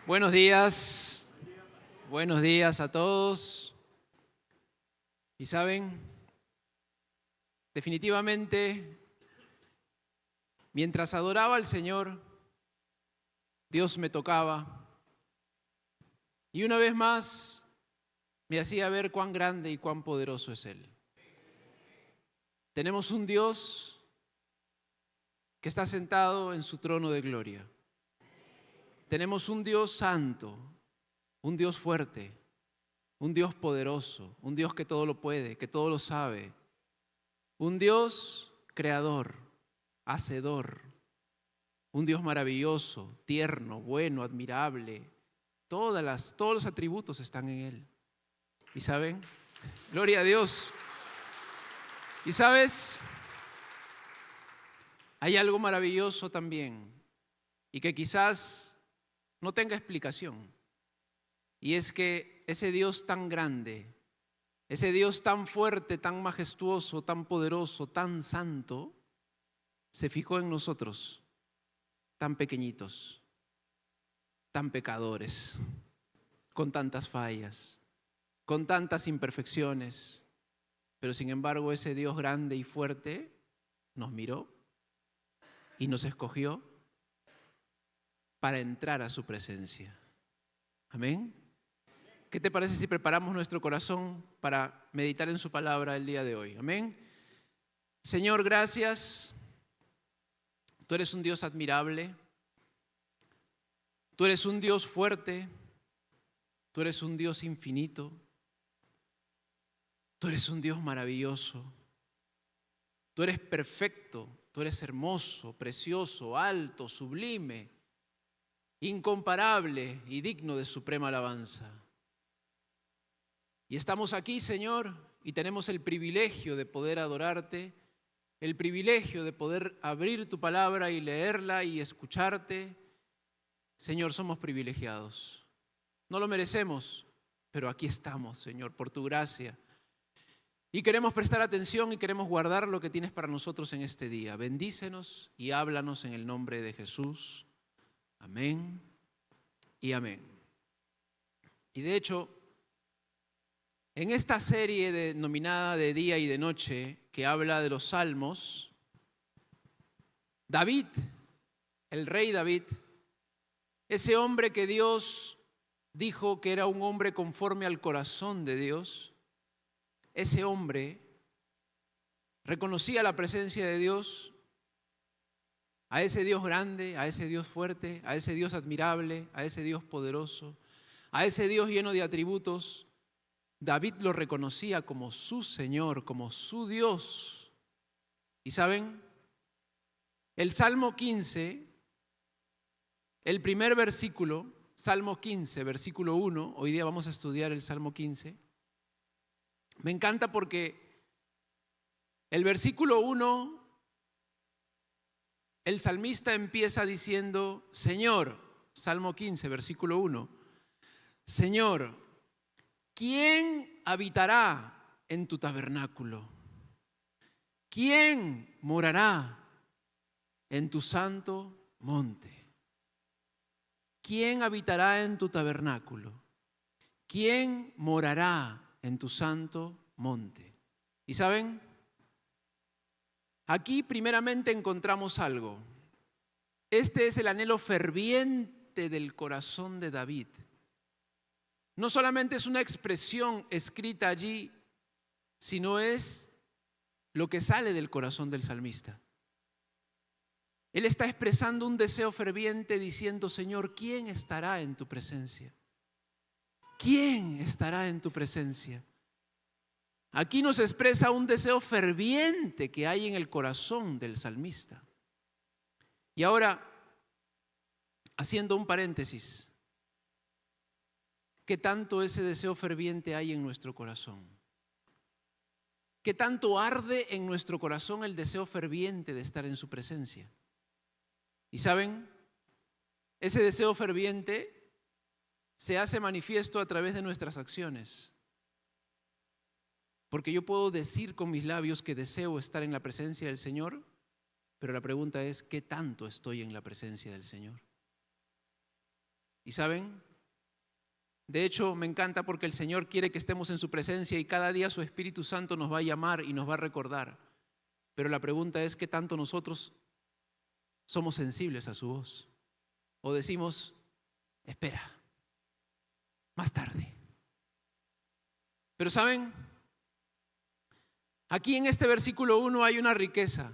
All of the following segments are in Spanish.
Buenos días a todos. Y saben, definitivamente, mientras adoraba al Señor, Dios me tocaba y una vez más me hacía ver cuán grande y cuán poderoso es Él. Tenemos un Dios que está sentado en su trono de gloria. Tenemos un Dios santo, un Dios fuerte, un Dios poderoso, un Dios que todo lo puede, que todo lo sabe, un Dios creador, hacedor, un Dios maravilloso, tierno, bueno, admirable. Todos los atributos están en Él. ¿Y saben? Gloria a Dios. ¿Y sabes? Hay algo maravilloso también y que quizás no tenga explicación. Y es que ese Dios tan grande, ese Dios tan fuerte, tan majestuoso, tan poderoso, tan santo, se fijó en nosotros, tan pequeñitos, tan pecadores, con tantas fallas, con tantas imperfecciones. Pero sin embargo ese Dios grande y fuerte nos miró y nos escogió para entrar a su presencia. Amén. ¿Qué te parece si preparamos nuestro corazón para meditar en su palabra el día de hoy? Amén. Señor, gracias. Tú eres un Dios admirable. Tú eres un Dios fuerte. Tú eres un Dios infinito. Tú eres un Dios maravilloso. Tú eres perfecto. Tú eres hermoso, precioso, alto, sublime, incomparable y digno de suprema alabanza. Y estamos aquí, Señor, y tenemos el privilegio de poder adorarte, el privilegio de poder abrir tu palabra y leerla y escucharte. Señor, somos privilegiados. No lo merecemos, pero aquí estamos, Señor, por tu gracia. Y queremos prestar atención y queremos guardar lo que tienes para nosotros en este día. Bendícenos y háblanos en el nombre de Jesús. Amén y amén. Y de hecho, en esta serie denominada de día y de noche, que habla de los salmos, David, el rey David, ese hombre que Dios dijo que era un hombre conforme al corazón de Dios, ese hombre reconocía la presencia de Dios, a ese Dios grande, a ese Dios fuerte, a ese Dios admirable, a ese Dios poderoso, a ese Dios lleno de atributos. David lo reconocía como su Señor, como su Dios. ¿Y saben? El Salmo 15, el primer versículo, Salmo 15, versículo 1, hoy día vamos a estudiar el Salmo 15. Me encanta porque el versículo 1, el salmista empieza diciendo, Señor, Salmo 15, versículo 1, Señor, ¿quién habitará en tu tabernáculo? ¿Quién morará en tu santo monte? ¿Quién habitará en tu tabernáculo? ¿Quién morará en tu santo monte? ¿Y saben? Aquí primeramente encontramos algo. Este es el anhelo ferviente del corazón de David. No solamente es una expresión escrita allí, sino es lo que sale del corazón del salmista. Él está expresando un deseo ferviente diciendo, Señor, ¿quién estará en tu presencia? ¿Quién estará en tu presencia? Aquí nos expresa un deseo ferviente que hay en el corazón del salmista. Y ahora, haciendo un paréntesis, ¿qué tanto ese deseo ferviente hay en nuestro corazón? ¿Qué tanto arde en nuestro corazón el deseo ferviente de estar en su presencia? Y saben, ese deseo ferviente se hace manifiesto a través de nuestras acciones. Porque yo puedo decir con mis labios que deseo estar en la presencia del Señor, pero la pregunta es, ¿qué tanto estoy en la presencia del Señor? ¿Y saben? De hecho, me encanta porque el Señor quiere que estemos en su presencia y cada día su Espíritu Santo nos va a llamar y nos va a recordar. Pero la pregunta es, ¿qué tanto nosotros somos sensibles a su voz? O decimos, espera, más tarde. Pero ¿saben? Aquí en este versículo 1 hay una riqueza.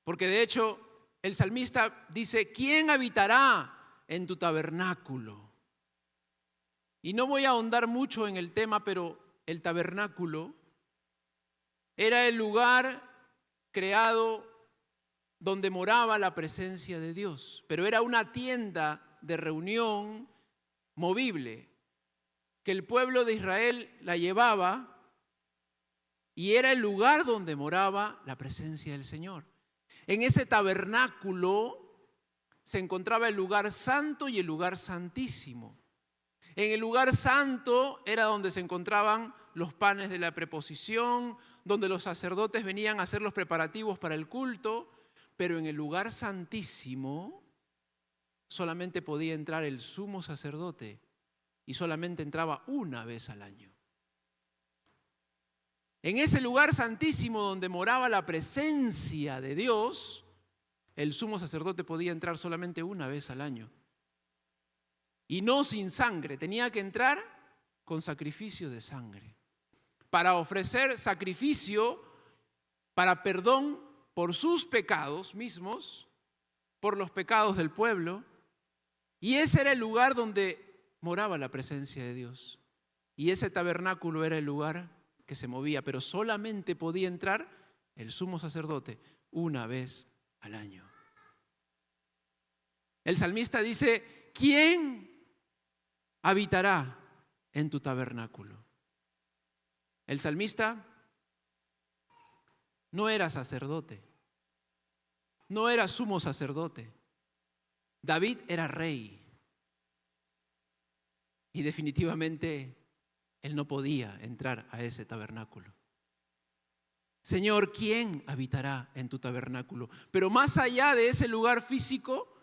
Porque de hecho el salmista dice, ¿quién habitará en tu tabernáculo? Y no voy a ahondar mucho en el tema, pero el tabernáculo era el lugar creado donde moraba la presencia de Dios. Pero era una tienda de reunión movible, que el pueblo de Israel la llevaba y era el lugar donde moraba la presencia del Señor. En ese tabernáculo se encontraba el lugar santo y el lugar santísimo. En el lugar santo era donde se encontraban los panes de la preposición, donde los sacerdotes venían a hacer los preparativos para el culto, pero en el lugar santísimo solamente podía entrar el sumo sacerdote y solamente entraba una vez al año. En ese lugar santísimo donde moraba la presencia de Dios, el sumo sacerdote podía entrar solamente una vez al año. Y no sin sangre, tenía que entrar con sacrificio de sangre, para ofrecer sacrificio para perdón por sus pecados mismos, por los pecados del pueblo. Y ese era el lugar donde moraba la presencia de Dios. Y ese tabernáculo era el lugar que se movía, pero solamente podía entrar el sumo sacerdote una vez al año. El salmista dice, ¿quién habitará en tu tabernáculo? El salmista no era sacerdote, no era sumo sacerdote. David era rey y definitivamente él no podía entrar a ese tabernáculo. Señor, ¿quién habitará en tu tabernáculo? Pero más allá de ese lugar físico,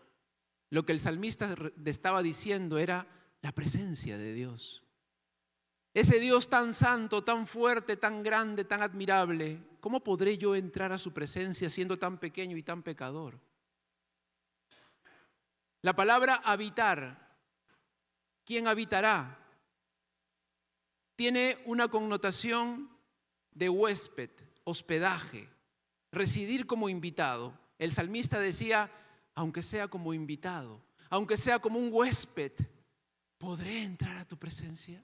lo que el salmista estaba diciendo era la presencia de Dios. Ese Dios tan santo, tan fuerte, tan grande, tan admirable, ¿cómo podré yo entrar a su presencia siendo tan pequeño y tan pecador? La palabra habitar, ¿quién habitará? Tiene una connotación de huésped, hospedaje, residir como invitado. El salmista decía, aunque sea como invitado, aunque sea como un huésped, ¿podré entrar a tu presencia?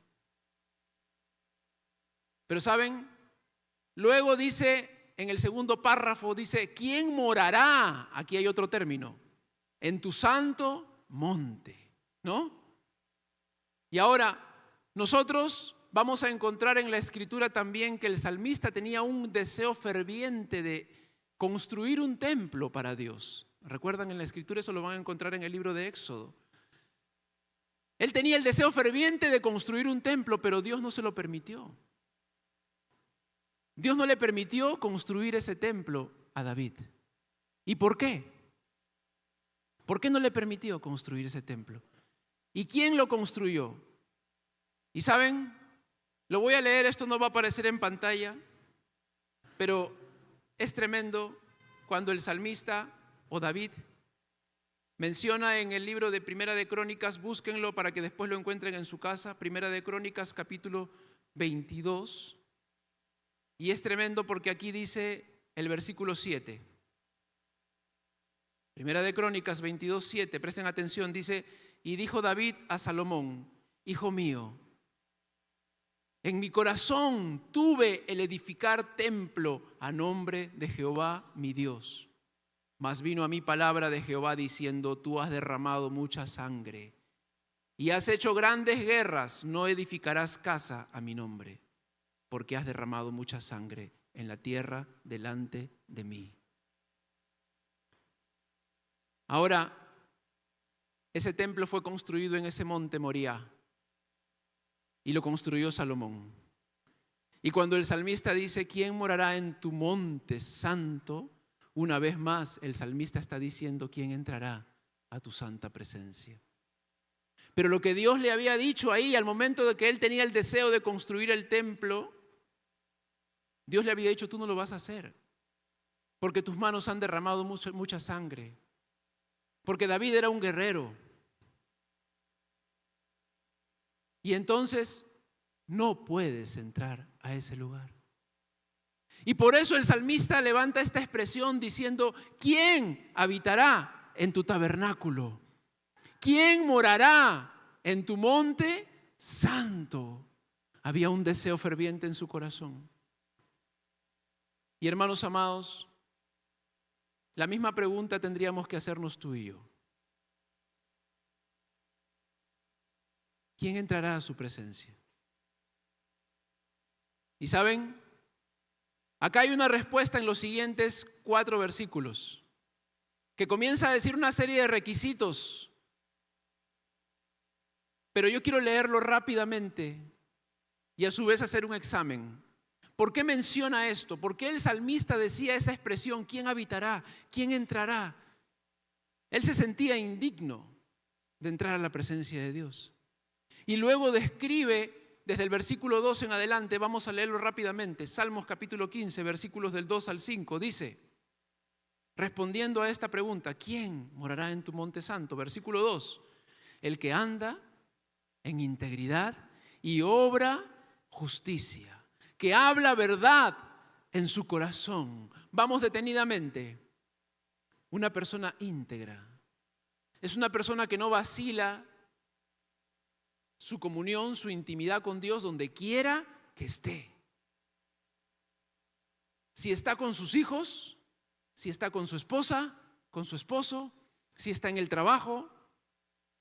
Pero ¿saben? Luego dice, en el segundo párrafo, dice, ¿quién morará? Aquí hay otro término, en tu santo monte, ¿no? Y ahora, nosotros vamos a encontrar en la Escritura también que el salmista tenía un deseo ferviente de construir un templo para Dios. ¿Recuerdan en la Escritura? Eso lo van a encontrar en el libro de Éxodo. Él tenía el deseo ferviente de construir un templo, pero Dios no se lo permitió. Dios no le permitió construir ese templo a David. ¿Y por qué? ¿Por qué no le permitió construir ese templo? ¿Y quién lo construyó? ¿Y saben? Lo voy a leer, esto no va a aparecer en pantalla, pero es tremendo cuando el salmista o David menciona en el libro de Primera de Crónicas, búsquenlo para que después lo encuentren en su casa, Primera de Crónicas capítulo 22, y es tremendo porque aquí dice el versículo 7. Primera de Crónicas 22, 7, presten atención, dice, y dijo David a Salomón, hijo mío, en mi corazón tuve el edificar templo a nombre de Jehová mi Dios. Mas vino a mí palabra de Jehová diciendo, tú has derramado mucha sangre y has hecho grandes guerras, no edificarás casa a mi nombre, porque has derramado mucha sangre en la tierra delante de mí. Ahora, ese templo fue construido en ese monte Moriah y lo construyó Salomón. Y cuando el salmista dice, ¿quién morará en tu monte santo? Una vez más, el salmista está diciendo, ¿quién entrará a tu santa presencia? Pero lo que Dios le había dicho ahí al momento de que él tenía el deseo de construir el templo, Dios le había dicho, tú no lo vas a hacer, porque tus manos han derramado mucha sangre, porque David era un guerrero. Y entonces no puedes entrar a ese lugar. Y por eso el salmista levanta esta expresión diciendo, ¿quién habitará en tu tabernáculo? ¿Quién morará en tu monte santo? Había un deseo ferviente en su corazón. Y hermanos amados, la misma pregunta tendríamos que hacernos tú y yo. ¿Quién entrará a su presencia? Y saben, acá hay una respuesta en los siguientes 4 versículos, que comienza a decir una serie de requisitos, pero yo quiero leerlo rápidamente y a su vez hacer un examen. ¿Por qué menciona esto? ¿Por qué el salmista decía esa expresión? ¿Quién habitará? ¿Quién entrará? Él se sentía indigno de entrar a la presencia de Dios. Y luego describe, desde el versículo 2 en adelante, vamos a leerlo rápidamente, Salmos capítulo 15, versículos del 2 al 5, dice, respondiendo a esta pregunta, ¿quién morará en tu monte santo? Versículo 2, el que anda en integridad y obra justicia, que habla verdad en su corazón. Vamos detenidamente. Una persona íntegra es una persona que no vacila su comunión, su intimidad con Dios donde quiera que esté. Si está con sus hijos, si está con su esposa, con su esposo, si está en el trabajo,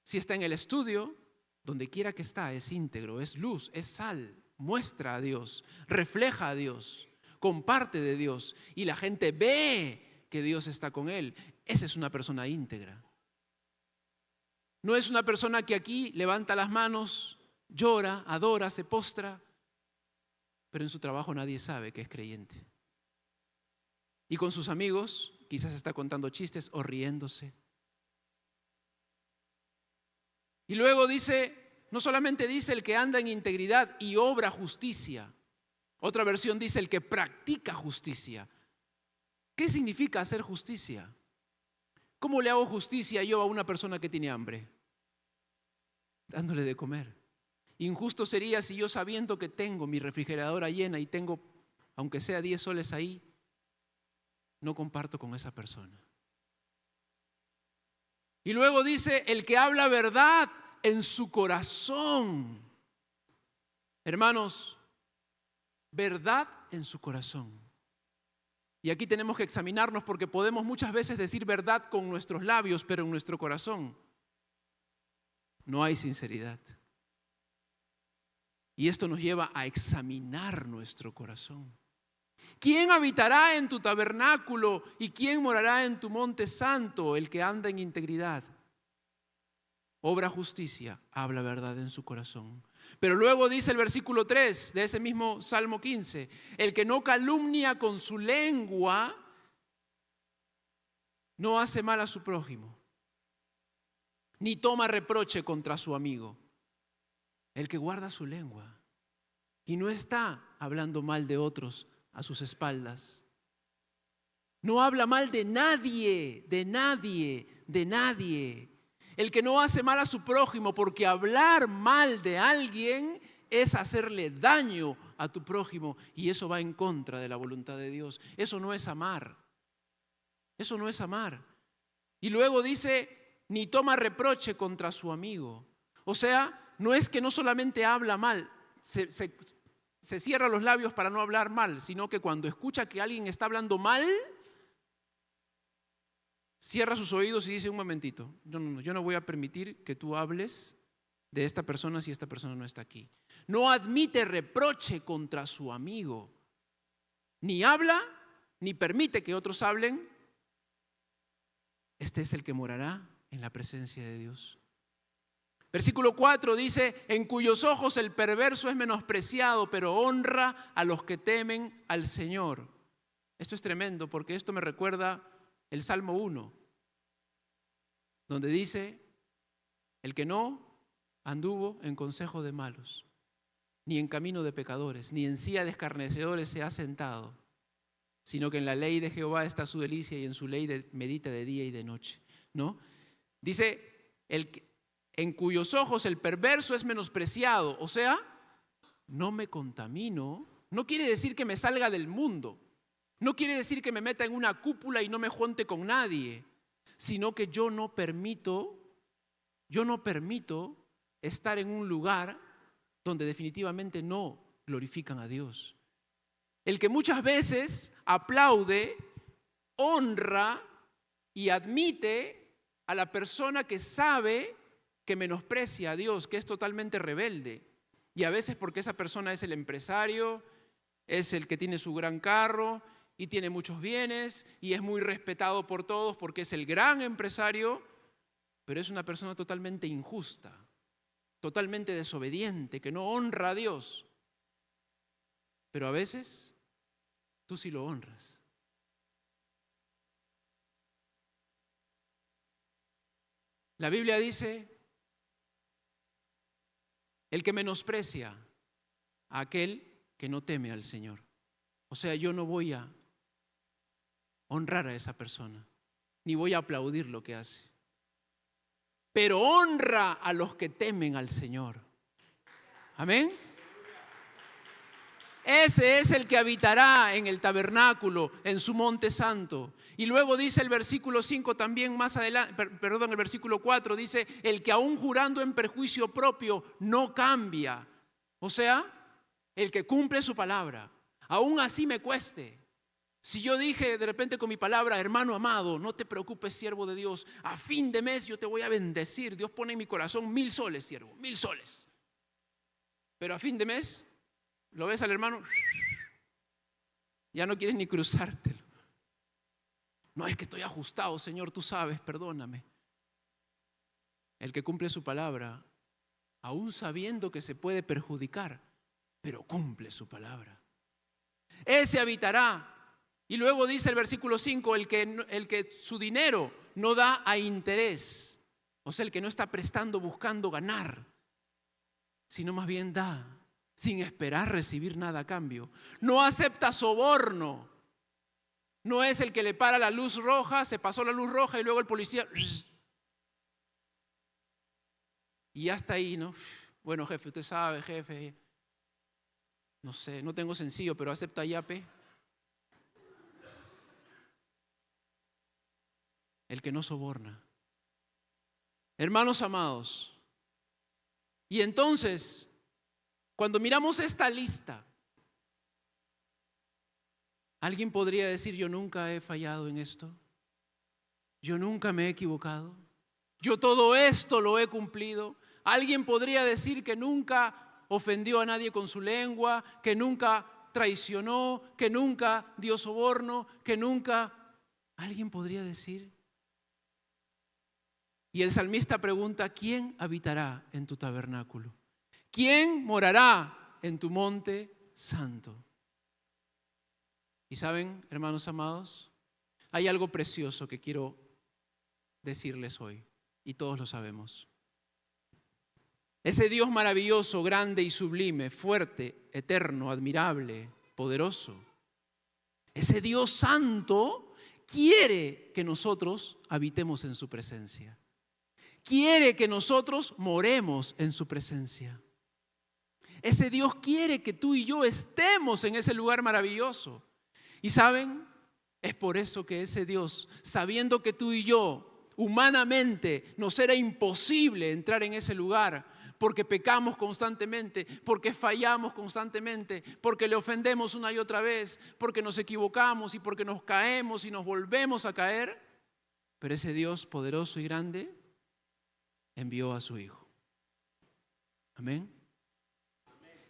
si está en el estudio, donde quiera que está, es íntegro, es luz, es sal, muestra a Dios, refleja a Dios, comparte de Dios y la gente ve que Dios está con él. Esa es una persona íntegra. No es una persona que aquí levanta las manos, llora, adora, se postra, pero en su trabajo nadie sabe que es creyente. Y con sus amigos quizás está contando chistes o riéndose. Y luego dice, no solamente dice el que anda en integridad y obra justicia. Otra versión dice el que practica justicia. ¿Qué significa hacer justicia? ¿Cómo le hago justicia yo a una persona que tiene hambre? Dándole de comer. Injusto sería si yo, sabiendo que tengo mi refrigeradora llena y tengo, aunque sea 10 soles ahí, no comparto con esa persona. Y luego dice, el que habla verdad en su corazón. Hermanos, verdad en su corazón. Y aquí tenemos que examinarnos porque podemos muchas veces decir verdad con nuestros labios, pero en nuestro corazón no hay sinceridad. Y esto nos lleva a examinar nuestro corazón. ¿Quién habitará en tu tabernáculo y quién morará en tu monte santo? El que anda en integridad, obra justicia, habla verdad en su corazón. Pero luego dice el versículo 3 de ese mismo Salmo 15, el que no calumnia con su lengua, no hace mal a su prójimo, ni toma reproche contra su amigo. El que guarda su lengua y no está hablando mal de otros a sus espaldas. No habla mal de nadie, de nadie, de nadie. El que no hace mal a su prójimo, porque hablar mal de alguien es hacerle daño a tu prójimo y eso va en contra de la voluntad de Dios. Eso no es amar. Eso no es amar. Y luego dice, ni toma reproche contra su amigo. O sea, no es que no solamente habla mal, se cierra los labios para no hablar mal, sino que cuando escucha que alguien está hablando mal, cierra sus oídos y dice, un momentito, yo no voy a permitir que tú hables de esta persona si esta persona no está aquí. No admite reproche contra su amigo, ni habla, ni permite que otros hablen. Este es el que morará en la presencia de Dios. Versículo 4 dice, en cuyos ojos el perverso es menospreciado, pero honra a los que temen al Señor. Esto es tremendo porque esto me recuerda el Salmo 1, donde dice, el que no anduvo en consejo de malos, ni en camino de pecadores, ni en silla de escarnecedores se ha sentado, sino que en la ley de Jehová está su delicia y en su ley medita de día y de noche, ¿no? Dice, en cuyos ojos el perverso es menospreciado, o sea, no me contamino. No quiere decir que me salga del mundo, no quiere decir que me meta en una cúpula y no me junte con nadie, sino que yo no permito estar en un lugar donde definitivamente no glorifican a Dios. El que muchas veces aplaude, honra y admite a la persona que sabe que menosprecia a Dios, que es totalmente rebelde. Y a veces porque esa persona es el empresario, es el que tiene su gran carro y tiene muchos bienes y es muy respetado por todos porque es el gran empresario, pero es una persona totalmente injusta, totalmente desobediente, que no honra a Dios. Pero a veces tú sí lo honras. La Biblia dice, el que menosprecia a aquel que no teme al Señor. O sea, yo no voy a honrar a esa persona, ni voy a aplaudir lo que hace. Pero honra a los que temen al Señor. Amén. Ese es el que habitará en el tabernáculo, en su monte santo. Y luego dice el versículo 5 también más adelante, el versículo 4 dice, el que aún jurando en perjuicio propio no cambia. O sea, el que cumple su palabra, aún así me cueste. Si yo dije de repente con mi palabra, hermano amado, no te preocupes, siervo de Dios, a fin de mes yo te voy a bendecir. Dios pone en mi corazón 1000 soles, siervo, 1000 soles. Pero a fin de mes, lo ves al hermano, ya no quieres ni cruzártelo. No, es que estoy ajustado, Señor, tú sabes, perdóname. El que cumple su palabra, aún sabiendo que se puede perjudicar, pero cumple su palabra. Ese habitará. Y luego dice el versículo 5, el que su dinero no da a interés, o sea, el que no está prestando buscando ganar, sino más bien da, sin esperar recibir nada a cambio. No acepta soborno. No es el que le para la luz roja, se pasó la luz roja y luego el policía... Y ya está ahí, ¿no? Bueno, jefe, usted sabe, jefe. No sé, no tengo sencillo, pero acepta yape. El que no soborna. Hermanos amados, y entonces, cuando miramos esta lista, ¿alguien podría decir, yo nunca he fallado en esto? ¿Yo nunca me he equivocado? ¿Yo todo esto lo he cumplido? ¿Alguien podría decir que nunca ofendió a nadie con su lengua, que nunca traicionó, que nunca dio soborno, que nunca... ¿Alguien podría decir? Y el salmista pregunta, ¿quién habitará en tu tabernáculo? ¿Quién morará en tu monte santo? Y saben, hermanos amados, hay algo precioso que quiero decirles hoy, y todos lo sabemos. Ese Dios maravilloso, grande y sublime, fuerte, eterno, admirable, poderoso, ese Dios santo quiere que nosotros habitemos en su presencia. Quiere que nosotros moremos en su presencia. Ese Dios quiere que tú y yo estemos en ese lugar maravilloso. Y ¿saben? Es por eso que ese Dios, sabiendo que tú y yo, humanamente, nos era imposible entrar en ese lugar, porque pecamos constantemente, porque fallamos constantemente, porque le ofendemos una y otra vez, porque nos equivocamos y porque nos caemos y nos volvemos a caer, pero ese Dios poderoso y grande envió a su Hijo. Amén.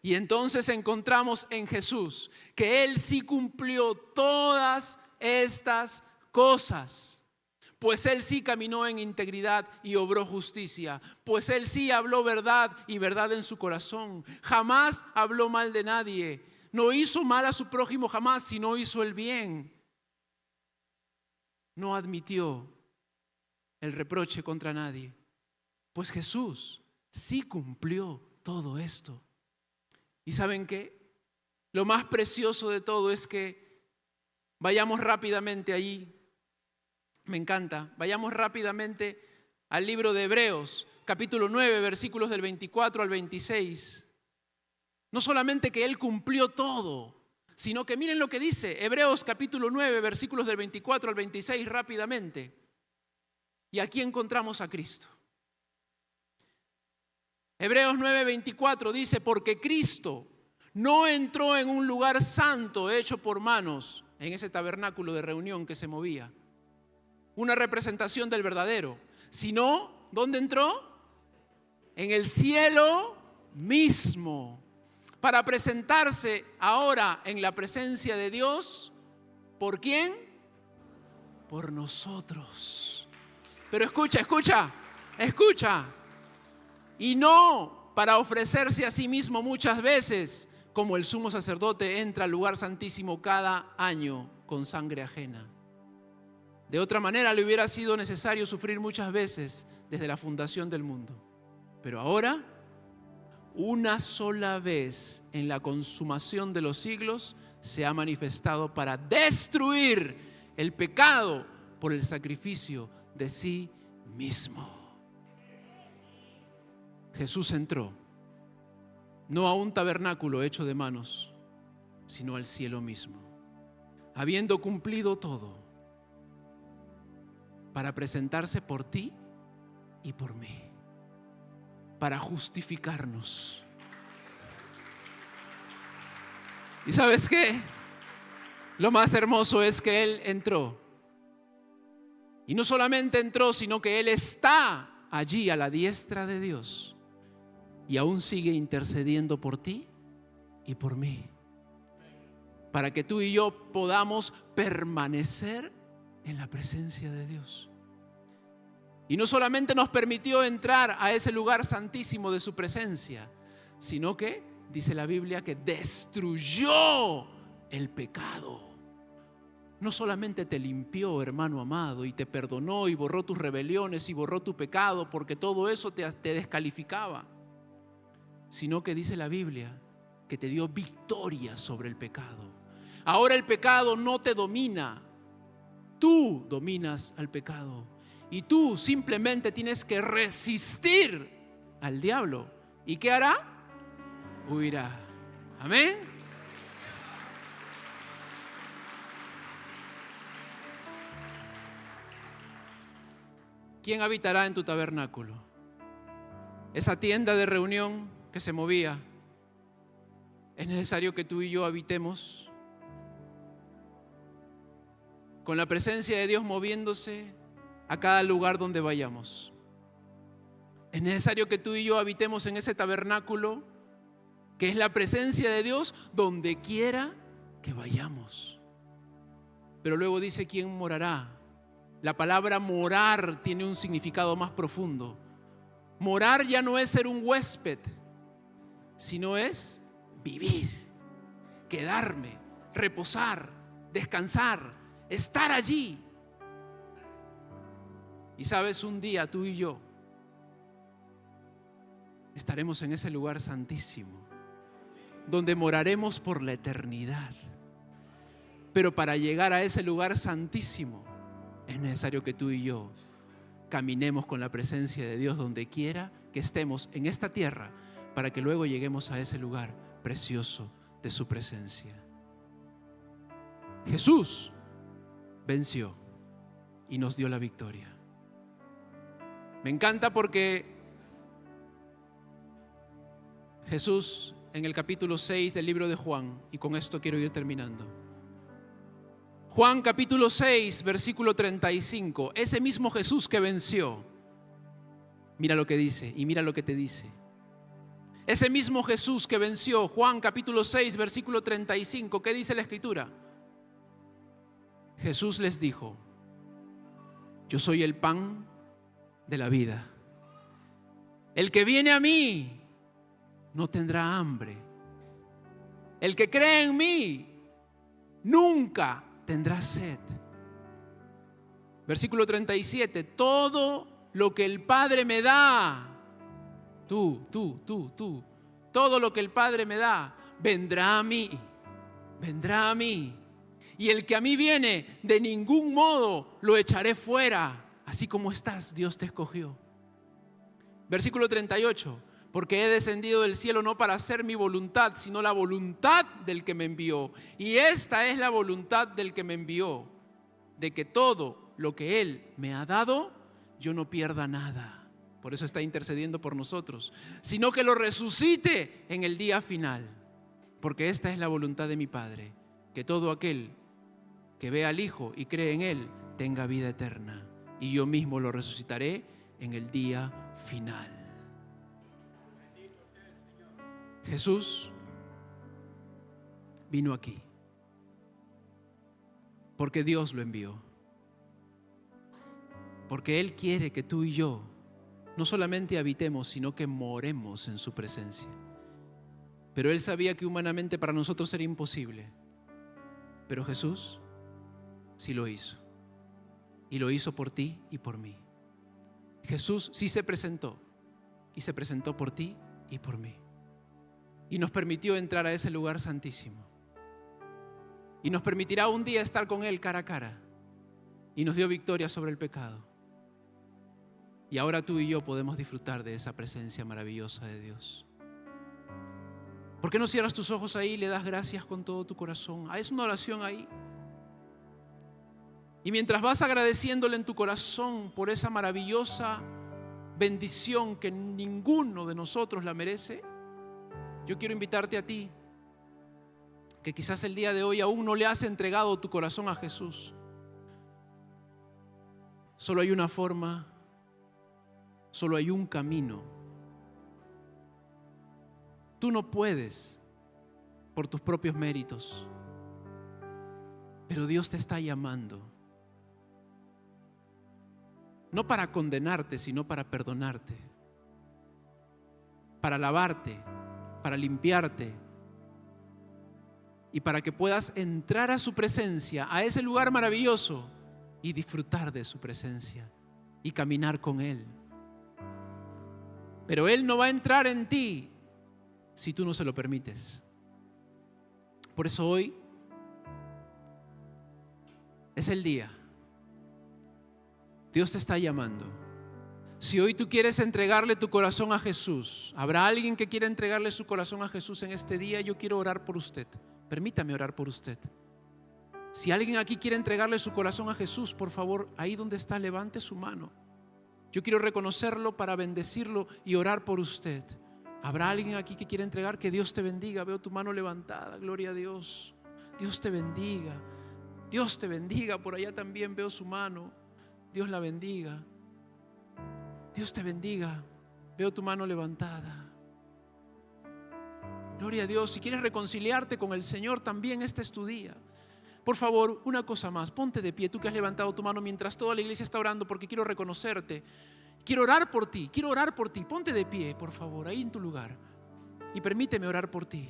Y entonces encontramos en Jesús que Él sí cumplió todas estas cosas. Pues Él sí caminó en integridad y obró justicia. Pues Él sí habló verdad y verdad en su corazón. Jamás habló mal de nadie. No hizo mal a su prójimo jamás, sino hizo el bien. No admitió el reproche contra nadie. Pues Jesús sí cumplió todo esto. ¿Y saben qué? Lo más precioso de todo es que vayamos rápidamente allí. Me encanta. Vayamos rápidamente al libro de Hebreos, capítulo 9, versículos del 24 al 26. No solamente que Él cumplió todo, sino que miren lo que dice Hebreos capítulo 9, versículos del 24 al 26 rápidamente. Y aquí encontramos a Cristo. Hebreos 9, 24 dice, porque Cristo no entró en un lugar santo hecho por manos, en ese tabernáculo de reunión que se movía, una representación del verdadero, sino, ¿dónde entró? En el cielo mismo, para presentarse ahora en la presencia de Dios. ¿Por quién? Por nosotros. Pero escucha. Y no para ofrecerse a sí mismo muchas veces, como el sumo sacerdote entra al lugar santísimo cada año con sangre ajena. De otra manera le hubiera sido necesario sufrir muchas veces desde la fundación del mundo. Pero ahora, una sola vez en la consumación de los siglos, se ha manifestado para destruir el pecado por el sacrificio de sí mismo. Jesús entró, no a un tabernáculo hecho de manos, sino al cielo mismo, habiendo cumplido todo, para presentarse por ti y por mí, para justificarnos. ¿Y sabes qué? Lo más hermoso es que Él entró. Y no solamente entró, sino que Él está allí a la diestra de Dios. Y aún sigue intercediendo por ti y por mí, para que tú y yo podamos permanecer en la presencia de Dios. Y no solamente nos permitió entrar a ese lugar santísimo de su presencia, sino que, dice la Biblia, que destruyó el pecado. No solamente te limpió, hermano amado, y te perdonó y borró tus rebeliones y borró tu pecado, porque todo eso te descalificaba, sino que dice la Biblia que te dio victoria sobre el pecado. Ahora el pecado no te domina, tú dominas al pecado. Y tú simplemente tienes que resistir al diablo. ¿Y qué hará? Huirá. Amén. ¿Quién habitará en tu tabernáculo? Esa tienda de reunión que se movía. Es necesario que tú y yo habitemos con la presencia de Dios moviéndose a cada lugar donde vayamos. Es necesario que tú y yo habitemos en ese tabernáculo que es la presencia de Dios donde quiera que vayamos. Pero luego dice quién morará. La palabra morar tiene un significado más profundo. Morar ya no es ser un huésped, sino es vivir, quedarme, reposar, descansar, estar allí. Y sabes, un día tú y yo estaremos en ese lugar santísimo, donde moraremos por la eternidad. Pero para llegar a ese lugar santísimo, es necesario que tú y yo caminemos con la presencia de Dios donde quiera que estemos en esta tierra, para que luego lleguemos a ese lugar precioso de su presencia. Jesús venció y nos dio la victoria. Me encanta porque Jesús en el capítulo 6 del libro de Juan, y con esto quiero ir terminando. Juan capítulo 6, versículo 35, ese mismo Jesús que venció, mira lo que dice y mira lo que te dice. Ese mismo Jesús que venció, Juan capítulo 6, versículo 35, ¿qué dice la Escritura? Jesús les dijo: yo soy el pan de la vida. El que viene a mí no tendrá hambre. El que cree en mí nunca tendrá sed. Versículo 37, todo lo que el Padre me da, tú. Todo lo que el Padre me da, vendrá a mí. Y el que a mí viene, de ningún modo lo echaré fuera. Así como estás, Dios te escogió. Versículo 38. Porque he descendido del cielo no para hacer mi voluntad, sino la voluntad del que me envió. Y esta es la voluntad del que me envió, de que todo lo que Él me ha dado, yo no pierda nada. Por eso está intercediendo por nosotros, sino que lo resucite en el día final. Porque esta es la voluntad de mi Padre, que todo aquel que vea al Hijo y cree en Él tenga vida eterna. Y yo mismo lo resucitaré en el día final. Jesús vino aquí porque Dios lo envió. Porque Él quiere que tú y yo no solamente habitemos, sino que moremos en su presencia. Pero Él sabía que humanamente para nosotros era imposible. Pero Jesús sí lo hizo. Y lo hizo por ti y por mí. Jesús sí se presentó. Y se presentó por ti y por mí. Y nos permitió entrar a ese lugar santísimo. Y nos permitirá un día estar con Él cara a cara. Y nos dio victoria sobre el pecado. Y ahora tú y yo podemos disfrutar de esa presencia maravillosa de Dios. ¿Por qué no cierras tus ojos ahí y le das gracias con todo tu corazón? Haz una oración ahí. Y mientras vas agradeciéndole en tu corazón por esa maravillosa bendición que ninguno de nosotros la merece, yo quiero invitarte a ti, que quizás el día de hoy aún no le has entregado tu corazón a Jesús. Solo hay una forma, solo hay un camino. Tú no puedes por tus propios méritos, pero Dios te está llamando. No para condenarte, sino para perdonarte, para lavarte, para limpiarte y para que puedas entrar a su presencia, a ese lugar maravilloso y disfrutar de su presencia y caminar con Él. Pero Él no va a entrar en ti si tú no se lo permites. Por eso hoy es el día. Dios te está llamando. Si hoy tú quieres entregarle tu corazón a Jesús, ¿habrá alguien que quiera entregarle su corazón a Jesús en este día? Yo quiero orar por usted. Permítame orar por usted. Si alguien aquí quiere entregarle su corazón a Jesús, por favor, ahí donde está, levante su mano. Yo quiero reconocerlo para bendecirlo y orar por usted. ¿Habrá alguien aquí que quiera entregar? Que Dios te bendiga. Veo tu mano levantada. Gloria a Dios. Dios te bendiga. Dios te bendiga. Por allá también veo su mano. Dios la bendiga. Dios te bendiga. Veo tu mano levantada. Gloria a Dios. Si quieres reconciliarte con el Señor, también este es tu día. Por favor, una cosa más. Ponte de pie, tú que has levantado tu mano mientras toda la iglesia está orando, porque quiero reconocerte. Quiero orar por ti. Ponte de pie, por favor, ahí en tu lugar. Y permíteme orar por ti.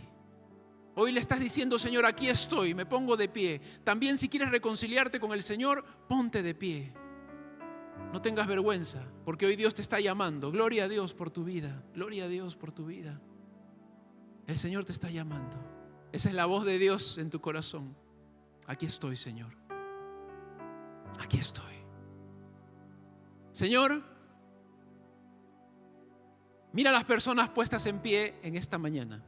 Hoy le estás diciendo: Señor, aquí estoy, me pongo de pie. También si quieres reconciliarte con el Señor, ponte de pie. No tengas vergüenza, porque hoy Dios te está llamando. Gloria a Dios por tu vida. Gloria a Dios por tu vida. El Señor te está llamando. Esa es la voz de Dios en tu corazón. Aquí estoy, Señor. Aquí estoy. Señor, mira a las personas puestas en pie en esta mañana.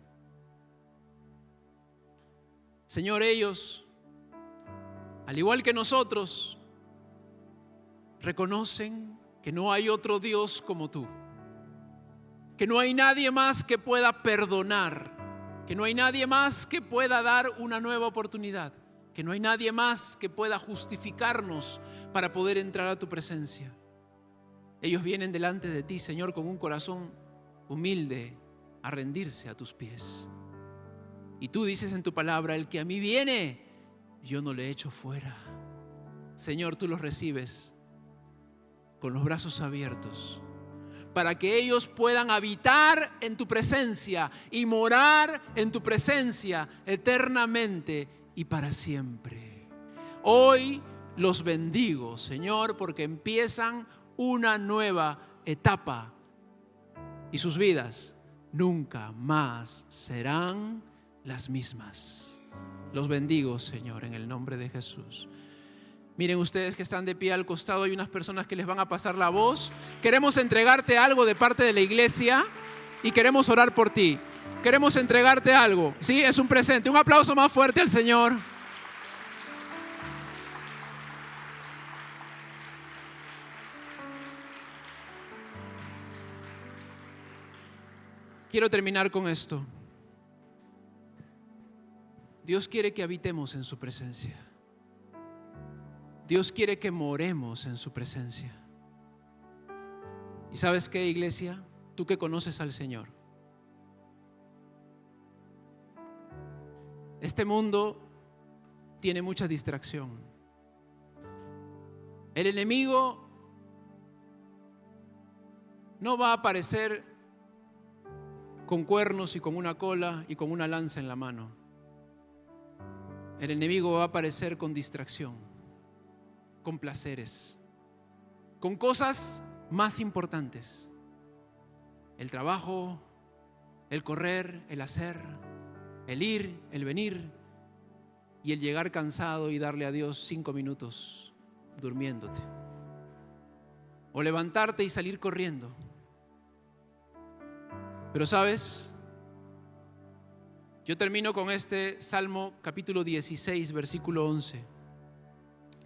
Señor, ellos, al igual que nosotros, reconocen que no hay otro Dios como tú, que no hay nadie más que pueda perdonar, que no hay nadie más que pueda dar una nueva oportunidad, que no hay nadie más que pueda justificarnos para poder entrar a tu presencia. Ellos vienen delante de ti, Señor, con un corazón humilde a rendirse a tus pies. Y tú dices en tu palabra: el que a mí viene, yo no le echo fuera. Señor, tú los recibes con los brazos abiertos, para que ellos puedan habitar en tu presencia y morar en tu presencia eternamente y para siempre. Hoy los bendigo, Señor, porque empiezan una nueva etapa y sus vidas nunca más serán las mismas. Los bendigo, Señor, en el nombre de Jesús. Miren ustedes que están de pie al costado, hay unas personas que les van a pasar la voz. Queremos entregarte algo de parte de la iglesia y queremos orar por ti. Queremos entregarte algo, ¿sí? Es un presente. Un aplauso más fuerte al Señor. Quiero terminar con esto. Dios quiere que habitemos en su presencia. Dios quiere que moremos en su presencia. ¿Y sabes qué, iglesia? Tú que conoces al Señor. Este mundo tiene mucha distracción. El enemigo no va a aparecer con cuernos y con una cola y con una lanza en la mano. El enemigo va a aparecer con distracción, con placeres, con cosas más importantes. El trabajo, el correr, el hacer, el ir, el venir y el llegar cansado y darle a Dios 5 minutos durmiéndote. O levantarte y salir corriendo. Pero ¿sabes? Yo termino con este Salmo capítulo 16, versículo 11.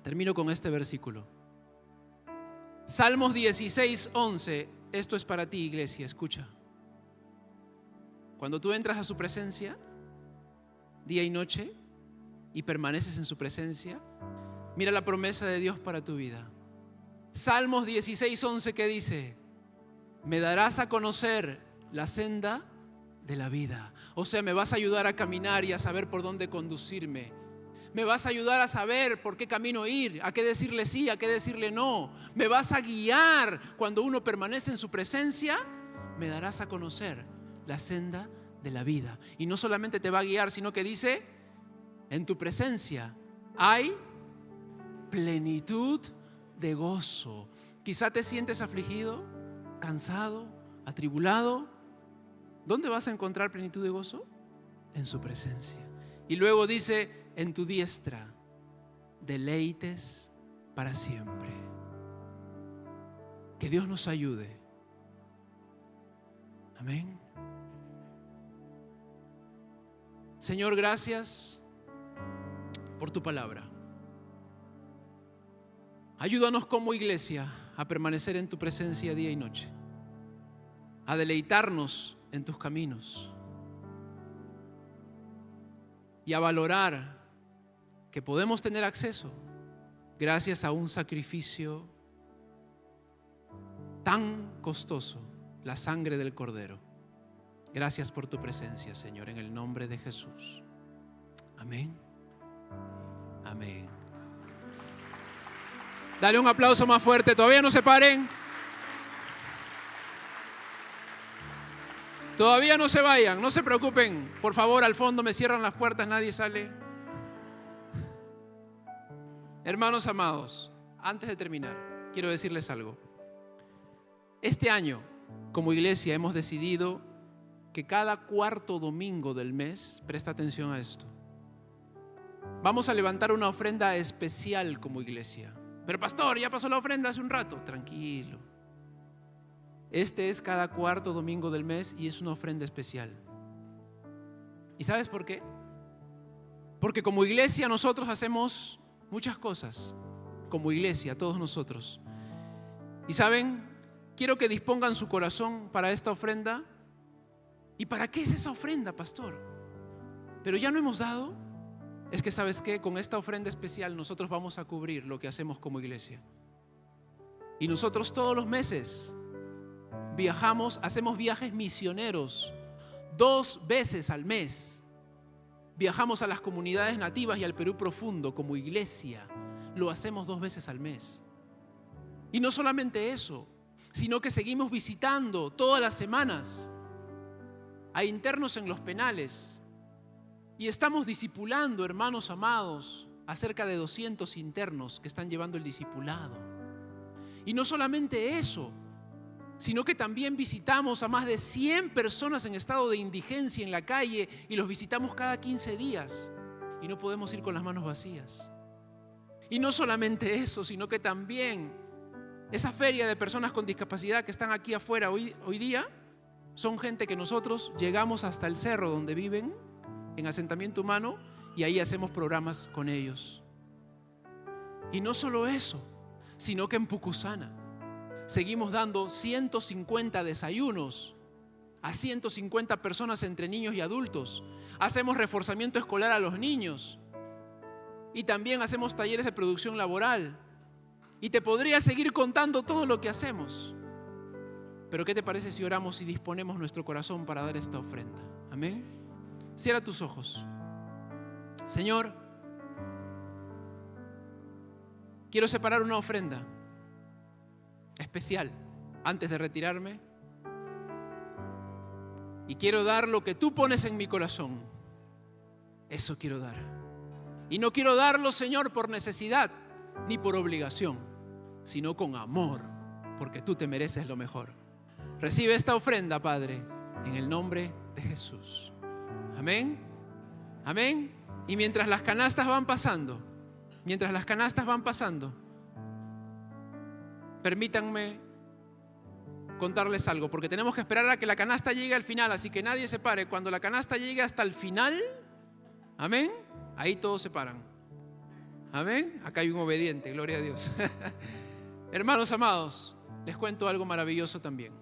Termino con este versículo. Salmos 16, 11. Esto es para ti, iglesia, escucha. Cuando tú entras a su presencia, día y noche, y permaneces en su presencia, mira la promesa de Dios para tu vida. Salmos 16, 11, ¿qué dice? Me darás a conocer la senda de la vida. O sea, me vas a ayudar a caminar y a saber por dónde conducirme. Me vas a ayudar a saber por qué camino ir, a qué decirle sí, a qué decirle no. Me vas a guiar cuando uno permanece en su presencia. Me darás a conocer la senda de la vida. Y no solamente te va a guiar, sino que dice, en tu presencia hay plenitud de gozo. Quizá te sientes afligido, cansado, atribulado. ¿Dónde vas a encontrar plenitud de gozo? En su presencia. Y luego dice, en tu diestra, deleites para siempre. Que Dios nos ayude. Amén. Señor, gracias por tu palabra. Ayúdanos como iglesia a permanecer en tu presencia día y noche, a deleitarnos en tus caminos y a valorar que podemos tener acceso gracias a un sacrificio tan costoso, la sangre del Cordero. Gracias por tu presencia, Señor, en el nombre de Jesús. Amén. Amén. Dale un aplauso más fuerte. Todavía no se paren. Todavía no se vayan, no se preocupen. Por favor, al fondo me cierran las puertas, nadie sale. Hermanos amados, antes de terminar, quiero decirles algo. Este año, como iglesia, hemos decidido que cada cuarto domingo del mes, presta atención a esto, vamos a levantar una ofrenda especial como iglesia. Pero pastor, ya pasó la ofrenda hace un rato. Tranquilo. Este es cada cuarto domingo del mes y es una ofrenda especial. ¿Y sabes por qué? Porque como iglesia nosotros hacemos muchas cosas. Como iglesia, todos nosotros. Y saben, quiero que dispongan su corazón para esta ofrenda. ¿Y para qué es esa ofrenda, pastor? Pero ya no hemos dado. Es que ¿sabes qué? Con esta ofrenda especial nosotros vamos a cubrir lo que hacemos como iglesia. Y nosotros todos los meses viajamos, hacemos viajes misioneros 2 veces al mes. Viajamos a las comunidades nativas y al Perú profundo como iglesia. Lo hacemos 2 veces al mes. Y no solamente eso, sino que seguimos visitando todas las semanas a internos en los penales. Y estamos discipulando, hermanos amados, a cerca de 200 internos que están llevando el discipulado. Y no solamente eso, sino que también visitamos a más de 100 personas en estado de indigencia en la calle y los visitamos cada 15 días y no podemos ir con las manos vacías. Y no solamente eso, sino que también esa feria de personas con discapacidad que están aquí afuera hoy día son gente que nosotros llegamos hasta el cerro donde viven, en asentamiento humano, y ahí hacemos programas con ellos. Y no solo eso, sino que en Pucusana seguimos dando 150 desayunos a 150 personas entre niños y adultos. Hacemos reforzamiento escolar a los niños y también hacemos talleres de producción laboral. Y te podría seguir contando todo lo que hacemos. Pero ¿qué te parece si oramos y disponemos nuestro corazón para dar esta ofrenda? Amén. Cierra tus ojos. Señor, quiero separar una ofrenda especial antes de retirarme y quiero dar lo que tú pones en mi corazón. Eso quiero dar. Y no quiero darlo, Señor, por necesidad ni por obligación, sino con amor, porque tú te mereces lo mejor. Recibe esta ofrenda, Padre, en el nombre de Jesús. Amén. Amén. Y mientras las canastas van pasando, permítanme contarles algo, porque tenemos que esperar a que la canasta llegue al final, así que nadie se pare. Cuando la canasta llegue hasta el final, amén, ahí todos se paran. Amén. Acá hay un obediente, gloria a Dios. Hermanos amados, les cuento algo maravilloso también.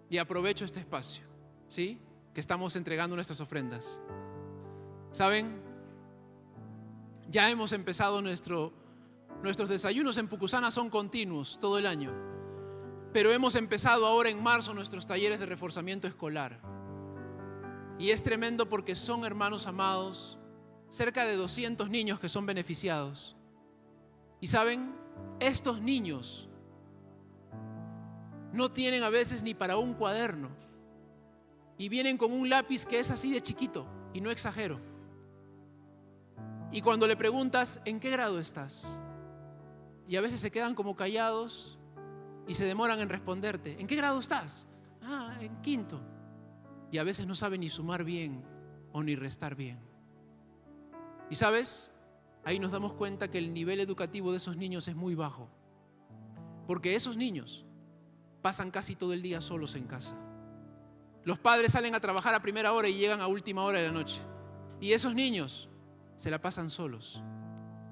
Y aprovecho este espacio, ¿sí?, que estamos entregando nuestras ofrendas. ¿Saben? Ya hemos empezado nuestros desayunos en Pucusana, son continuos todo el año. Pero hemos empezado ahora en marzo nuestros talleres de reforzamiento escolar. Y es tremendo porque son, hermanos amados, cerca de 200 niños que son beneficiados. Y saben, estos niños no tienen a veces ni para un cuaderno. Y vienen con un lápiz que es así de chiquito, y no exagero. Y cuando le preguntas, ¿en qué grado estás? Y a veces se quedan como callados y se demoran en responderte. ¿En qué grado estás? Ah, en quinto. Y a veces no saben ni sumar bien o ni restar bien. Y ¿sabes? Ahí nos damos cuenta que el nivel educativo de esos niños es muy bajo. Porque esos niños pasan casi todo el día solos en casa. Los padres salen a trabajar a primera hora y llegan a última hora de la noche. Y esos niños se la pasan solos.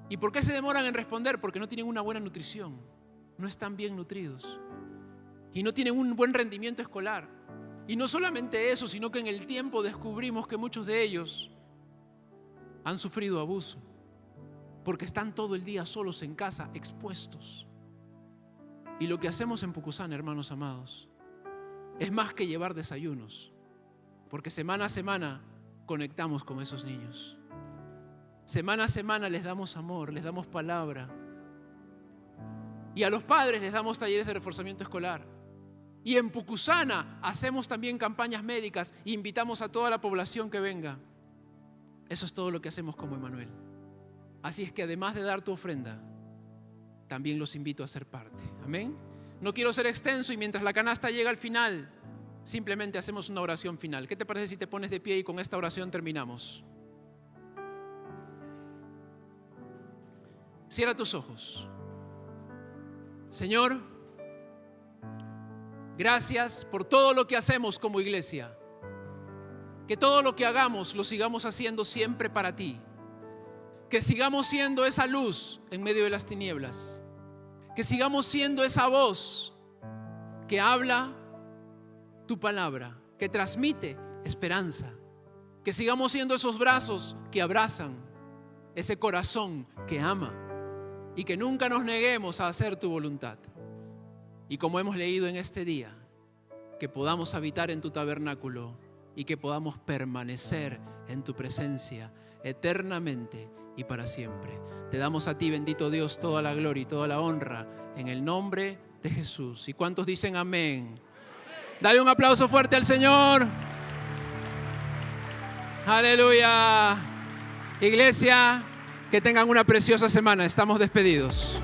¿Y por qué se demoran en responder? Porque no tienen una buena nutrición. No están bien nutridos. Y no tienen un buen rendimiento escolar. Y no solamente eso, sino que en el tiempo descubrimos que muchos de ellos han sufrido abuso. Porque están todo el día solos en casa, expuestos. Y lo que hacemos en Pucusana, hermanos amados, es más que llevar desayunos. Porque semana a semana conectamos con esos niños. Semana a semana les damos amor, les damos palabra. Y a los padres les damos talleres de reforzamiento escolar. Y en Pucusana hacemos también campañas médicas e invitamos a toda la población que venga. Eso es todo lo que hacemos como Emmanuel. Así es que además de dar tu ofrenda, también los invito a ser parte. Amén. No quiero ser extenso y mientras la canasta llega al final, simplemente hacemos una oración final. ¿Qué te parece si te pones de pie y con esta oración terminamos? Cierra tus ojos. Señor, gracias por todo lo que hacemos como iglesia. Que todo lo que hagamos lo sigamos haciendo siempre para ti. Que sigamos siendo esa luz en medio de las tinieblas. Que sigamos siendo esa voz que habla tu palabra, que transmite esperanza. Que sigamos siendo esos brazos que abrazan, ese corazón que ama. Y que nunca nos neguemos a hacer tu voluntad. Y como hemos leído en este día, que podamos habitar en tu tabernáculo y que podamos permanecer en tu presencia eternamente y para siempre. Te damos a ti, bendito Dios, toda la gloria y toda la honra en el nombre de Jesús. ¿Y cuántos dicen amén? Dale un aplauso fuerte al Señor. Aleluya. Iglesia, que tengan una preciosa semana. Estamos despedidos.